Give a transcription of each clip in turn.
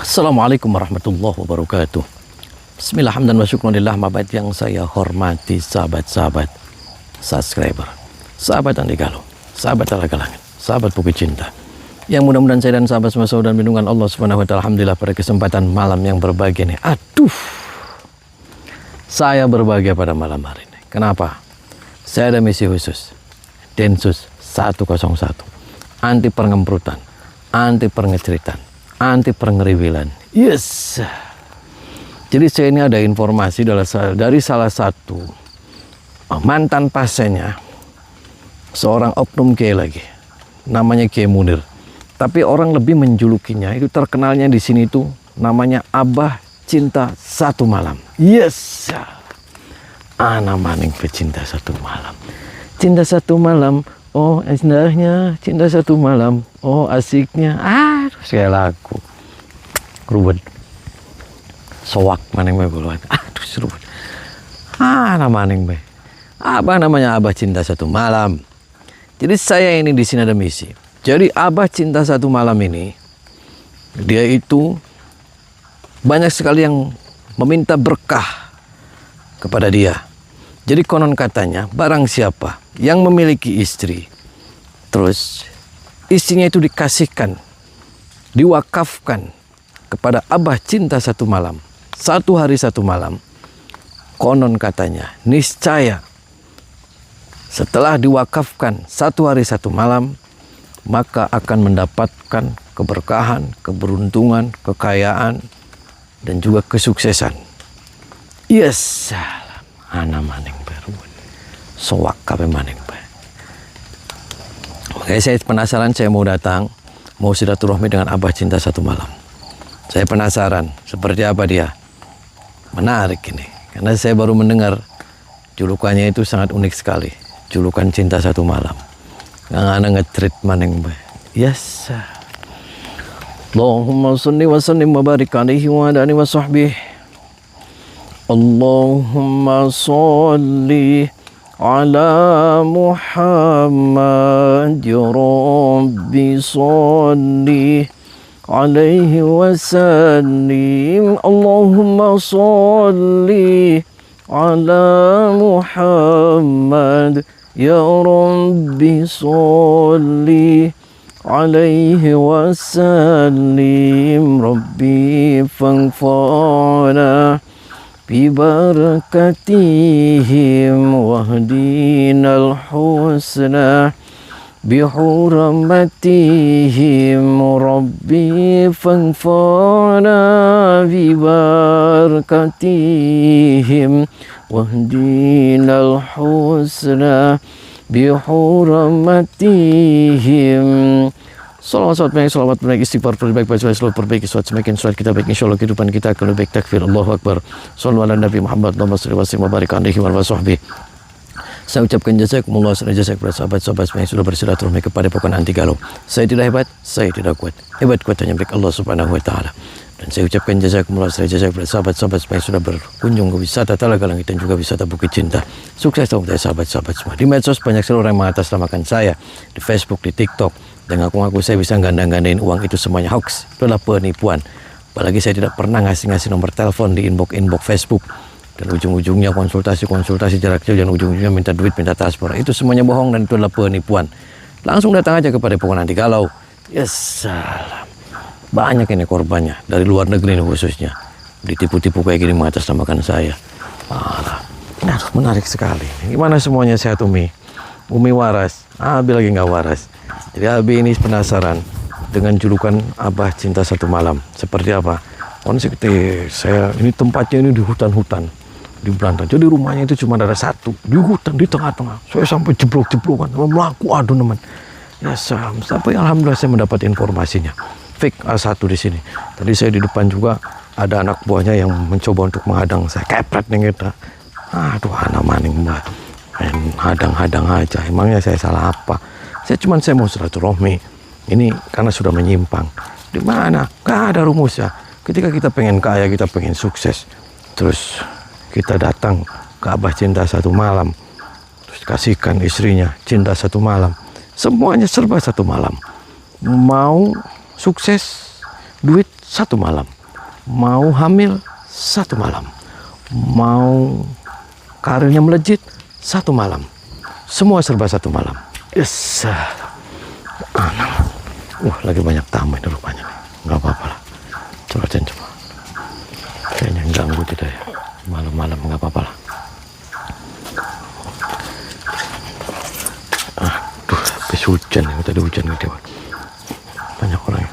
Assalamualaikum warahmatullahi wabarakatuh. Bismillah, hamdan wa syukranillah. Mabat yang saya hormati sahabat-sahabat subscriber, sahabat Andi Galuh, sahabat Galangan, sahabat Bukit Cinta, yang mudah-mudahan saya dan sahabat semua dan lindungan Allah Subhanahu wa taala. Alhamdulillah pada kesempatan malam yang berbahagia ini. Saya berbahagia pada malam hari ini. Kenapa? Saya ada misi khusus. Densus 101. Anti pengemperutan, anti pengeceritan, anti pengeriwilan. Yes. Jadi saya ini ada informasi dari salah satu mantan pasiennya, seorang oknum Kiai lagi, namanya Kiai Munir. Tapi orang lebih menjulukinya, itu terkenalnya di sini itu namanya Abah Cinta Satu Malam. Yes. Ana maning pecinta satu malam. Cinta satu malam. Oh indahnya cinta satu malam. Oh asiknya. Saya laku. Ruwet. Sowak maning bae buluan. Seru. Ana maning bae. Apa namanya Abah Cinta Satu Malam? Jadi saya ini di sini ada misi. Jadi Abah Cinta Satu Malam ini, dia itu banyak sekali yang meminta berkah kepada dia. Jadi konon katanya barang siapa yang memiliki istri, terus istrinya itu dikasihkan, diwakafkan kepada Abah Cinta Satu Malam, 1 hari 1 malam, konon katanya niscaya setelah diwakafkan 1 hari 1 malam, maka akan mendapatkan keberkahan, keberuntungan, kekayaan, dan juga kesuksesan. Yes. Ana maning baru sowak kape maning bae. Makanya saya penasaran, saya mau datang, mau silaturahmi dengan Abah Cinta Satu Malam. Saya penasaran seperti apa dia. Menarik ini, karena saya baru mendengar julukannya itu sangat unik sekali. Julukan Cinta Satu Malam. Nggak ana ngetrit maning bae. Yes. Allahumma sholli wa sallim wa barik alaihi wa ala alihi wa sahbihi. Allahumma sholli ala Muhammad, ya Rabbi sholli alaihi wa sallim. Allahumma sholli ala Muhammad, ya Rabbi sholli alaihi wa sallim. Rabbi fanfa'na ببركتهم واهدنا الحسنى بحرمتهم. ربي فانفعنا ببركتهم واهدنا الحسنى بحرمتهم. Salawat baik istighfar perbaik baca selalu perbaiki suat semakin suat kita baik insyaallah kehidupan kita akan lebih baik. Takbir Allahu Akbar. Shallallahu ala Nabi Muhammad Allahumma shalli wa sallim wa barik alaihi wa sahbihi. Saya ucapkan jazakumullah khairan jazaa kepada sahabat-sahabat yang sudah bersilaturahmi kepada Pokok Anti Galuh. Saya tidak hebat, saya tidak kuat. Hebat kuat hanya milik Allah Subhanahu wa taala. Dan saya ucapkan jazakumullah khairan jazaa kepada sahabat-sahabat yang sudah berkunjung ke wisata Galangan dan juga wisata Bukit Cinta. Sukses untuk sahabat-sahabat semua. Di medsos banyak sekali orang yang mengatasnamakan saya, di Facebook, di TikTok. Dan ngaku-ngaku saya bisa ganda-gandain uang, itu semuanya hoax. Itu adalah penipuan. Apalagi saya tidak pernah ngasih nomor telepon di inbox Facebook. Dan ujung-ujungnya konsultasi jarak jauh, dan ujung-ujungnya minta duit, minta transfer. Itu semuanya bohong dan itu adalah penipuan. Langsung datang aja kepada Pokok Anti Galuh. Ya salam. Banyak ini korbannya, dari luar negeri ini khususnya. Ditipu-tipu kayak gini mengatasnamakan saya. Nah, menarik sekali. Gimana semuanya sehat Umi? Umi waras, Abi lagi nggak waras. Jadi Abi ini penasaran dengan julukan Abah Cinta Satu Malam. Seperti apa? Konsep saya ini tempatnya ini di hutan-hutan di Belanda. Jadi rumahnya itu cuma ada satu di hutan di tengah-tengah. Saya sampai jeblok-jeblokan, melaku aduh teman. Ya sampai alhamdulillah saya mendapat informasinya. Fake A1 di sini. Tadi saya di depan juga ada anak buahnya yang mencoba untuk menghadang saya. Kepret nih kita. Aduh anak maning mbak. Hadang-hadang aja. Emangnya saya salah apa? Saya mau silaturahmi. Ini karena sudah menyimpang. Di mana? Gak ada rumusnya. Ketika kita pengen kaya, kita pengen sukses, terus kita datang ke Abah Cinta Satu Malam, terus kasihkan istrinya cinta satu malam. Semuanya serba satu malam. Mau sukses, duit 1 malam, mau hamil 1 malam, mau karirnya melejit 1 malam, semua serba 1 malam. Yes. Lagi banyak tamu ini rupanya nih. Nggak apa-apa lah. Coba. Kayaknya ganggu tidak ya. Malam-malam nggak apa-apa lah. Habis hujan ya. Tadi hujan gede. Banyak orang ya.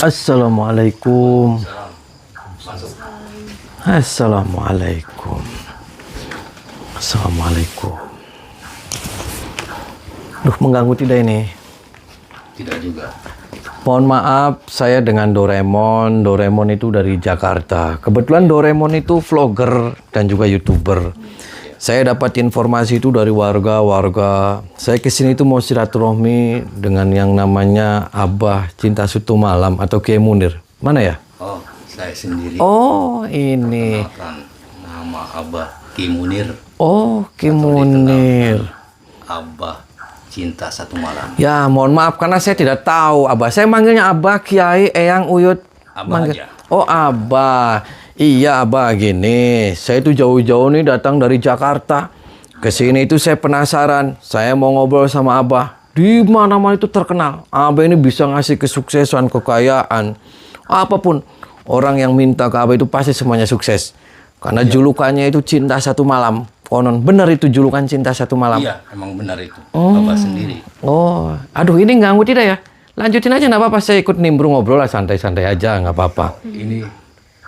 Assalamualaikum. Assalamualaikum. Assalamualaikum. Mengganggu tidak ini? Tidak juga. Mohon maaf, saya dengan Doraemon. Doraemon itu dari Jakarta. Kebetulan Doraemon itu vlogger dan juga YouTuber. Saya dapat informasi itu dari warga. Saya kesini itu mau silaturahmi dengan yang namanya Abah Cinta Satu Malam atau Kiai Munir. Mana ya? Oh, saya sendiri. Oh, ini. Kenalkan, nama Abah Kiai Munir. Oh, Kiai Munir. Abah Cinta Satu Malam. Ya, mohon maaf karena saya tidak tahu Abah. Saya manggilnya Abah, Kiai, Eyang, Uyut. Abah aja. Oh, Abah. Iya, Abah, gini. Saya itu jauh-jauh nih datang dari Jakarta. Kesini itu saya penasaran. Saya mau ngobrol sama Abah. Di mana-mana itu terkenal. Abah ini bisa ngasih kesuksesan, kekayaan. Apapun. Orang yang minta ke Abah itu pasti semuanya sukses. Karena julukannya itu Cinta Satu Malam. Konon benar itu julukan Cinta Satu Malam. Iya, emang benar itu. Abah sendiri. Oh, aduh ini ganggu tidak ya? Lanjutin aja nggak apa-apa. Saya ikut nimbrung ngobrol lah, santai-santai aja, nggak apa-apa. Ini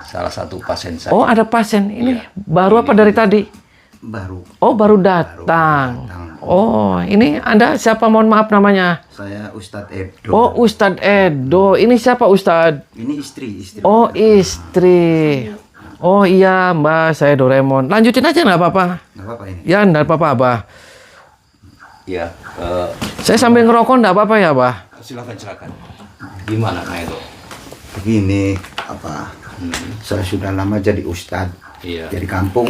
salah satu pasien saya. Oh, ada pasien. Ini Iya. baru apa dari tadi? Baru. Oh, baru datang. Oh, ini Anda siapa? Mohon maaf namanya. Saya Ustadz Edo. Oh, Ustadz Edo. Ini siapa Ustadz? Ini istri. Oh, istri. Oh iya, Mbak, saya Doraemon. Lanjutin aja nggak apa-apa. Nggak apa-apa ini. Ya, nggak apa-apa, Abah. Ya, Saya sambil ngerokok nggak apa-apa ya, Abah? silakan. Gimana, Kak Edo? Begini, apa? Saya sudah lama jadi ustadz. Iya. Jadi kampung.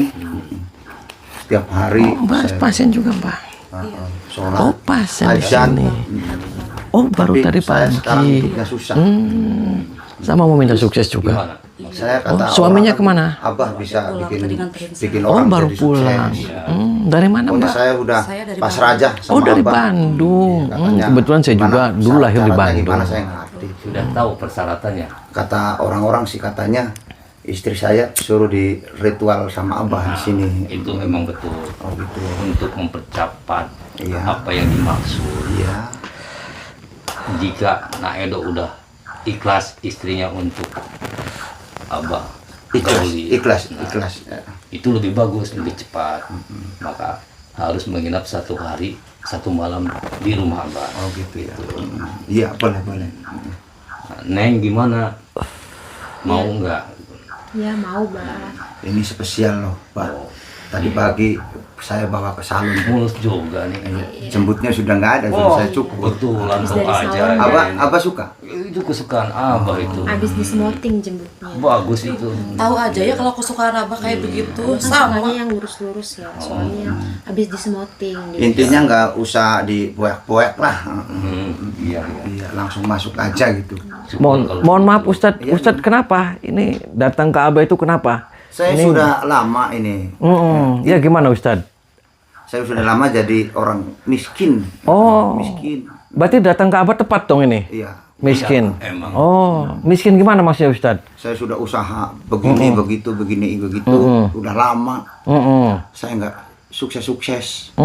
Setiap hari Mbak, saya pasien juga, Mbak. sholat. Oh, pasien di azan. sini. Oh, baru Tapi tadi saya sekarang pagi. hidupnya susah. Sama mau minta sukses juga. Gimana? Saya kata suaminya orang, kemana? Abah bisa bikin Oh, orang baru jadi pulang. sukses. Dari mana, Pokoknya Mbak? saya udah dari pasrah aja sama Oh, dari Abah. Bandung. Katanya, Kebetulan saya juga gimana dulu lahir di caranya, Bandung. Gimana saya nggak ngerti. Sudah tahu persyaratannya? Kata orang-orang sih katanya istri saya suruh di ritual sama Abah di sini. Itu memang betul. Oh gitu. Untuk mempercepat Iya. apa yang dimaksud. Iya. Jika Nak Edo udah ikhlas istrinya untuk Abah Ikhlas, gauli, ikhlas, nah, ikhlas. Ya. itu lebih bagus, lebih cepat. Maka harus menginap 1 hari 1 malam di rumah Abah. Oh gitu ya. Iya, boleh. Nah, Neng gimana? Mau nggak? Ya mau, Mbak. Ini spesial loh, Pak. Tadi pagi saya bawa ke salon. Mulus juga nih. Jembutnya sudah nggak ada, sudah saya cukup. betul, langsung dari aja. salon, Abah suka? Itu kesukaan Abah itu. Abis dismoting jembutnya. Bagus itu. Tahu aja ya kalau kesukaan abah kayak begitu Kan sama. sukanya yang lurus-lurus ya, soalnya abis dismoting. Intinya nggak usah dipoek-poek lah. Iya. Iya, langsung masuk aja gitu. Mohon maaf Ustadz. Ustadz kenapa? Ini datang ke Abah itu kenapa? Saya sudah lama ini. Ya gimana Ustadz? Saya sudah lama jadi orang miskin. Oh. Miskin. Berarti datang ke Abah tepat dong ini? Iya. Miskin. Emang. Oh, miskin gimana maksudnya Ustadz? Saya sudah usaha begini, begitu, udah lama. Saya nggak sukses-sukses.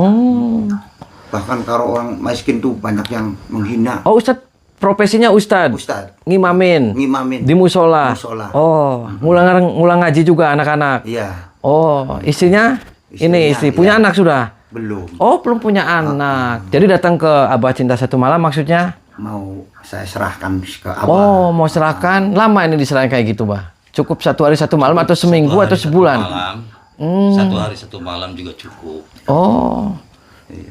Bahkan kalau orang miskin tuh banyak yang menghina. Oh, Ustadz profesinya Ustadz? Ustadz, Ngimamin? ngimamin. Di musola? Musola. Oh, ngulang ngaji juga anak-anak? Iya, Oh, istrinya? Ini Istrinya, istri. Punya iya. anak sudah? belum. Oh, belum punya anak. Jadi datang ke Abah Cinta Satu Malam maksudnya? Mau saya serahkan ke Abah. Oh, mau serahkan. Lama ini diserahkan kayak gitu, Bah? Cukup 1 hari 1 malam atau seminggu 1 hari atau 1 sebulan? malam. 1 hari 1 malam juga cukup. Oh.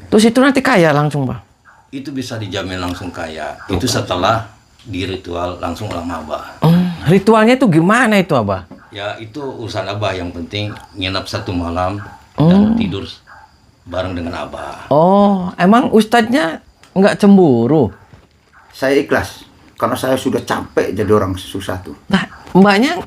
Terus itu nanti kaya langsung, Bah? Itu bisa dijamin langsung kaya. Itu setelah di ritual langsung ulang Abah. Ritualnya itu gimana itu, Abah? Ya itu urusan Abah, yang penting nginap 1 malam dan tidur bareng dengan Abah. Oh, emang ustadznya nggak cemburu? Saya ikhlas. karena saya sudah capek jadi orang susah tuh. Nah, mbaknya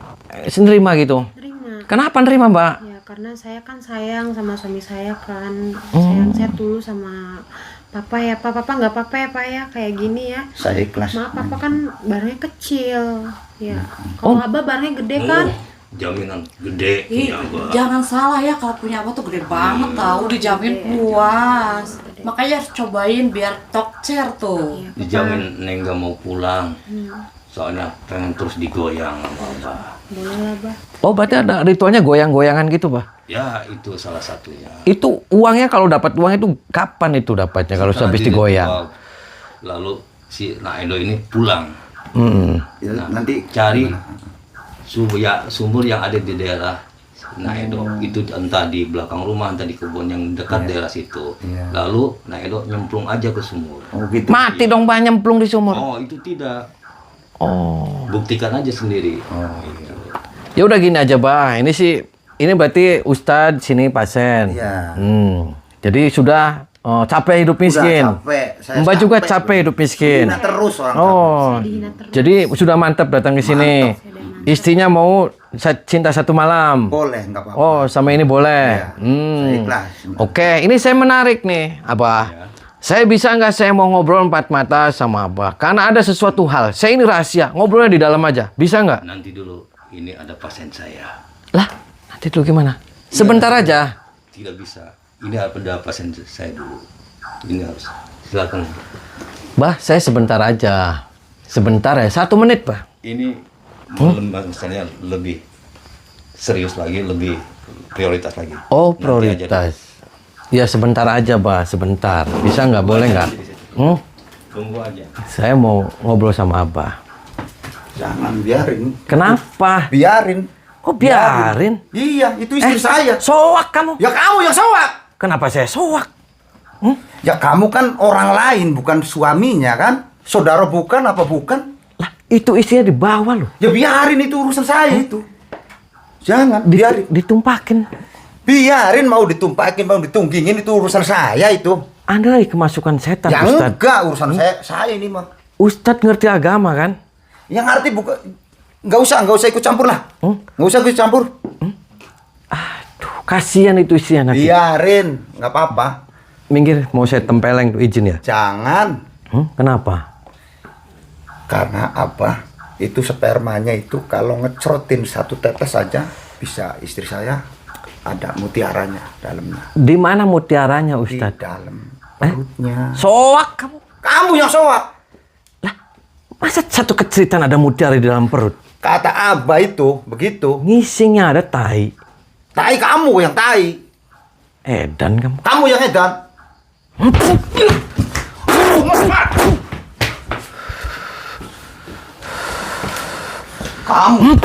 nerima gitu. Terima. Kenapa nerima, Mbak? Ya karena saya kan sayang sama suami saya kan. Sayang saya tulus sama papa ya. Papa nggak apa-apa ya Pak ya kayak gini ya. Saya ikhlas. Maaf papa kan barangnya kecil. Ya. Kalau abah barangnya gede kan. Jaminan gede Ih, punya Abah. jangan salah ya, kalau punya abah tuh gede banget tahu, dijamin puas. Makanya harus cobain biar tokcer tuh. Dijamin Neng gak mau pulang. Soalnya pengen terus digoyang sama Abah. Boleh lah Bah. Oh, berarti ada ritualnya goyang-goyangan gitu, Pak? Ya itu salah satunya. Itu uangnya kalau dapat uang itu kapan itu dapatnya kalau habis Tadi digoyang? ritual. Lalu si Naedo ini pulang. Ya, Nah, nanti cari sumur yang ada di daerah Naedo. Itu entah di belakang rumah, entah di kebun yang dekat daerah situ. Lalu Naedo nyemplung aja ke sumur. oh gitu. Mati dong Pak nyemplung di sumur. Oh itu tidak. Oh. Buktikan aja sendiri. Gitu. Ya udah gini aja, Pak. Ini berarti Ustadz sini pasien. Iya. Jadi sudah capek hidup miskin. Udah capek. Saya Mbak juga capek hidup miskin. Dihina terus orang. Oh. Dihina terus. Jadi sudah mantap datang ke sini. Istrinya mau cinta satu malam. Boleh, nggak apa-apa. Oh, sama ini boleh. Iya, saya ikhlas. Oke, ini saya menarik nih, Abah. Saya bisa nggak saya mau ngobrol empat mata sama Abah? Karena ada sesuatu hal. Saya ini rahasia, ngobrolnya di dalam aja. Bisa nggak? Nanti dulu, ini ada pasien saya. Lah, nanti dulu gimana? Sebentar aja. Tidak bisa. Ini ada pasien saya dulu. Ini harus. Silakan. Bah, saya sebentar aja. Sebentar ya, 1 menit, Bah. Ini misalnya lebih serius lagi, lebih prioritas lagi. Oh, Nanti aja prioritas. Ya sebentar aja, Bah. Sebentar. Bisa nggak? Boleh nggak? Tunggu aja. Saya mau ngobrol sama Abah. Jangan biarin. Kenapa? Biarin. Kok biarin? Iya, itu istri saya. Soak kamu. Ya kamu yang soak. Kenapa saya soak? Ya kamu kan orang lain, bukan suaminya kan? Saudara bukan apa bukan? Lah, itu istrinya di bawah loh. Ya biarin, itu urusan saya itu. Jangan, biarin. Ditumpakin. Biarin, mau ditumpakin, mau ditunggingin, itu urusan saya itu. Anda lagi kemasukan setan, Ya Ustadz. enggak, urusan saya ini mah. Ustadz ngerti agama kan? Yang arti bukan, nggak usah ikut campur lah. Nggak usah ikut campur. Aduh, kasihan itu istrinya nanti. Biarin, nggak apa-apa. Minggir, mau saya tempeleng tuh izin ya? Jangan, Kenapa? karena apa? Itu spermanya itu kalau ngecrotin 1 tetes saja bisa istri saya ada mutiaranya dalamnya. Di mana mutiaranya, Di Ustadz? dalam perutnya. Soak kamu. Kamu yang soak. Masa satu keceritaan ada mutiara di dalam perut? Kata Abah itu begitu. Ngisingnya ada tai. Tai kamu yang tai. Edan kamu. Kamu yang edan. Kamu.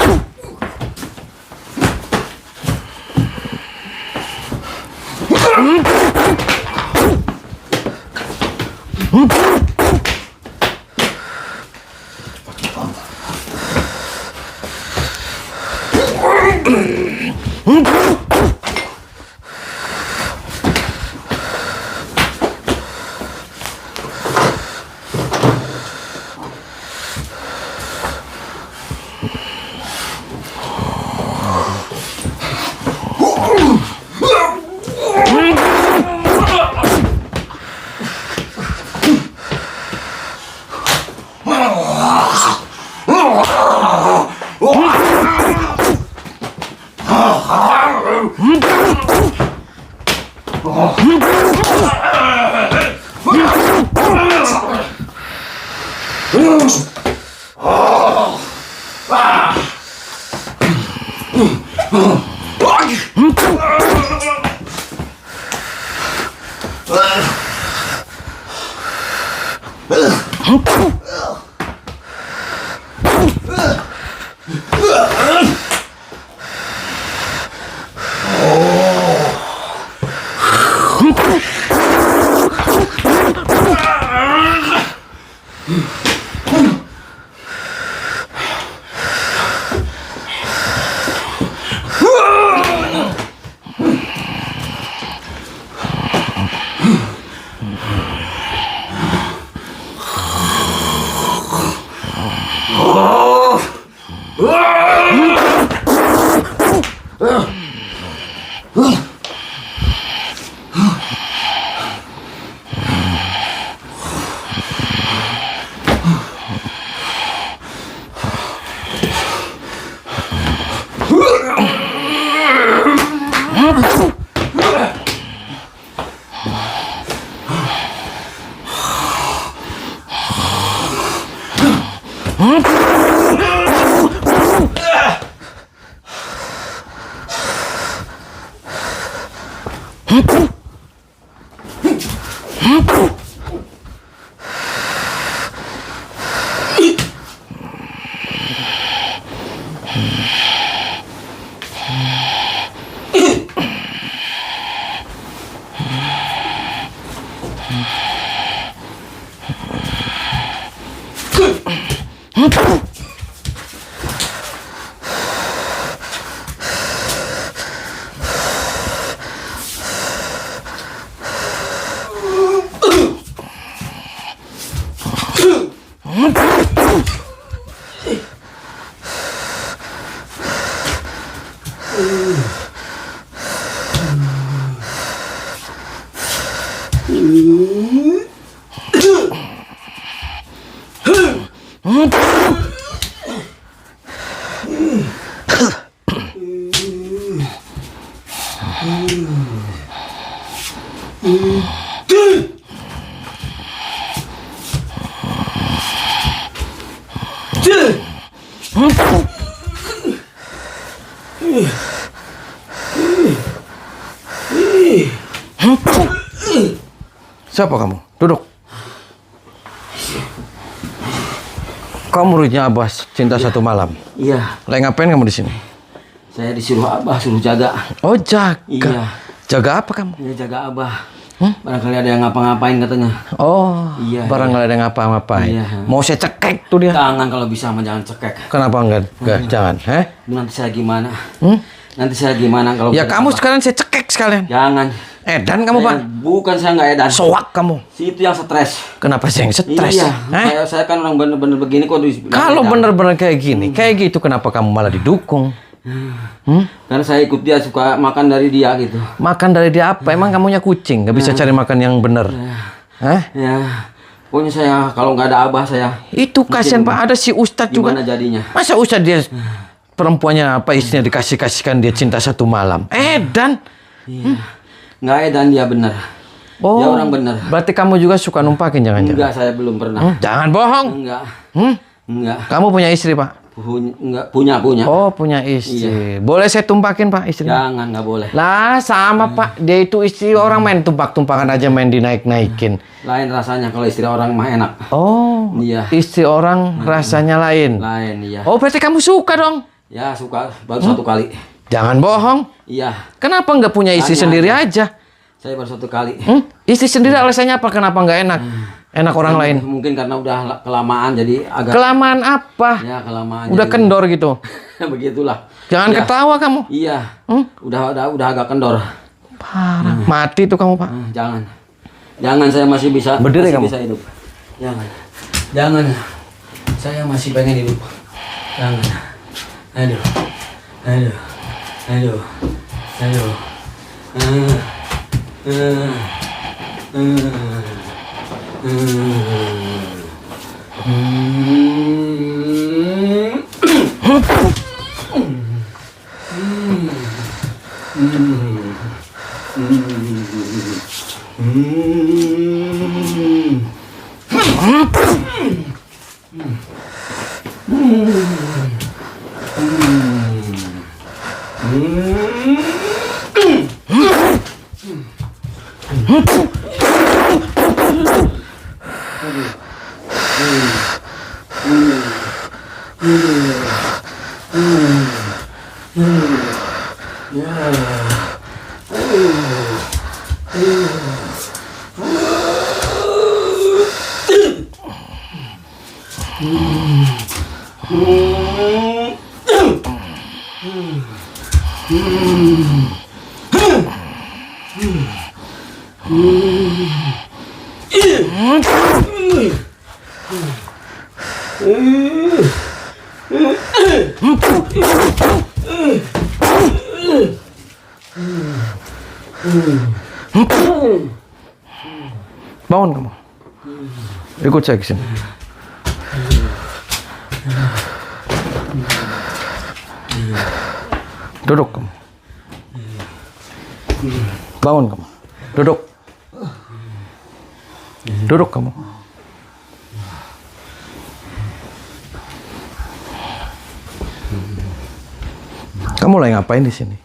Siapa kamu? Duduk. Kamu muridnya Abah Cinta Satu Malam. Iya, Lagi ngapain kamu di sini? saya disuruh Abah suruh jaga. Oh, jaga. Iya. Jaga apa kamu? Ya jaga Abah. Barangkali ada yang ngapa-ngapain katanya. Oh, Iya, barangkali ada yang ngapa-ngapain. Iya. Mau saya cekek tuh dia. Jangan kalau bisa mah jangan cekek. Kenapa enggak? Jangan, Nanti saya gimana? Nanti saya gimana kalau Ya bukan kamu Abah? sekarang saya cekek sekalian. Jangan. Edan kamu, Pak. Bukan saya nggak edan. Soak kamu. Si itu yang stres. Kenapa saya yang stres? Iya. Saya kan orang bener-bener begini kok. Kalau bener-bener kayak gini, kayak gitu kenapa kamu malah didukung? Karena saya ikut dia suka makan dari dia gitu. Makan dari dia apa? Emang kamunya kucing, nggak bisa cari makan yang bener? Ya. Pokoknya saya kalau nggak ada Abah saya. Itu kasihan, Pak. Ada si Ustadz juga. Gimana jadinya? Masa Ustadz dia perempuannya apa istrinya dikasih-kasihkan dia cinta satu malam? Edan. Iya. Nggak edan dia bener. Oh, Dia orang bener. berarti kamu juga suka numpakin jangan-jangan? Enggak, saya belum pernah. Jangan bohong. Enggak. Hmm? Enggak. Kamu punya istri, Pak? Enggak punya. Oh, punya istri. Boleh saya tumpakin, Pak, istrinya? Jangan, nggak boleh. Lah, sama, Pak. Dia itu istri orang main tumpak-tumpakan aja, main dinaik-naikin. Lain rasanya kalau istri orang mah enak. Oh, Iya. istri orang rasanya lain. Lain, iya. Oh, berarti kamu suka dong? Ya, suka baru satu kali. Jangan bohong. Iya. Kenapa nggak punya istri Tanya sendiri aja. aja? Saya baru satu kali. Istri sendiri alasannya apa? Kenapa nggak enak? Enak orang lain. Mungkin karena udah kelamaan jadi agak Kelamaan apa? ya kelamaan. Udah jadi- kendor gitu. Begitulah. Jangan Ya. ketawa kamu. Iya. Udah agak kendor. Parah. Mati tuh kamu, Pak. Jangan. Jangan, saya masih bisa. Berdiri masih kamu? bisa hidup. Jangan. Jangan. Saya masih pengen hidup. Jangan. Aduh. Aduh. Aduh. Aduh. Bangun kamu. Ikut saya ke sini. Duduk kamu. Bangun kamu. Duduk. Duduk kamu. Kamu lagi ngapain di sini?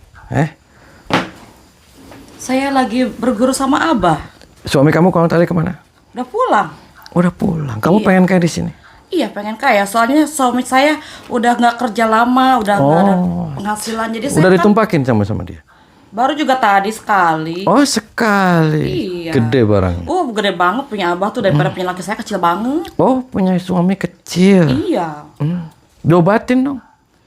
Saya lagi berguru sama Abah. Suami kamu kalau tadi kemana? Udah pulang. Udah pulang. Kamu pengen kayak di sini? Iya pengen kaya, soalnya suami saya udah nggak kerja lama, udah nggak ada penghasilan, jadi saya Udah kan ditumpakin sama dia? baru juga tadi sekali. Oh sekali. Iya. Gede barang. Gede banget punya Abah tuh daripada punya laki saya kecil banget. Oh punya suami kecil. Iya. Diobatin dong.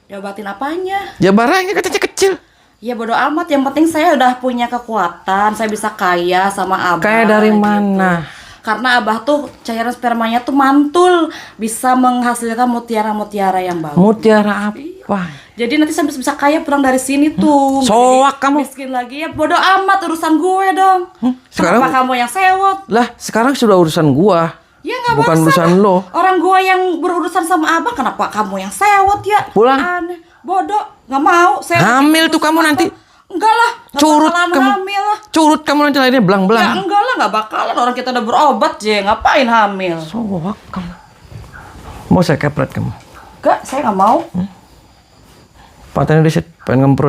Diobatin apanya? Ya barangnya katanya kecil. Ya bodo amat, yang penting saya udah punya kekuatan, saya bisa kaya sama Abah. Kayak dari gitu. mana? Karena Abah tuh cairan spermanya tuh mantul, bisa menghasilkan mutiara-mutiara yang bagus. Mutiara apa? Jadi nanti saya bisa kaya pulang dari sini tuh. Soak Jadi kamu. miskin lagi ya, bodo amat urusan gue dong. Sekarang- Kenapa kamu yang sewot? Lah sekarang sudah urusan gua. Ya nggak Bukan masalah. urusan lo. Orang gue yang berurusan sama Abah, kenapa kamu yang sewot ya? Pulang. Aneh, bodoh, nggak mau. Saya Hamil tuh kamu nanti. Enggak lah, nggak Curut bakalan kamu. hamil lah. Curut kamu nanti lainnya Ya belang-belang. enggak lah, nggak bakalan. Orang kita udah berobat, Je. Ngapain hamil? Soak kamu. Mau saya kepret kamu. Enggak, saya nggak mau. Patahnya di situ, pengen ngemprot.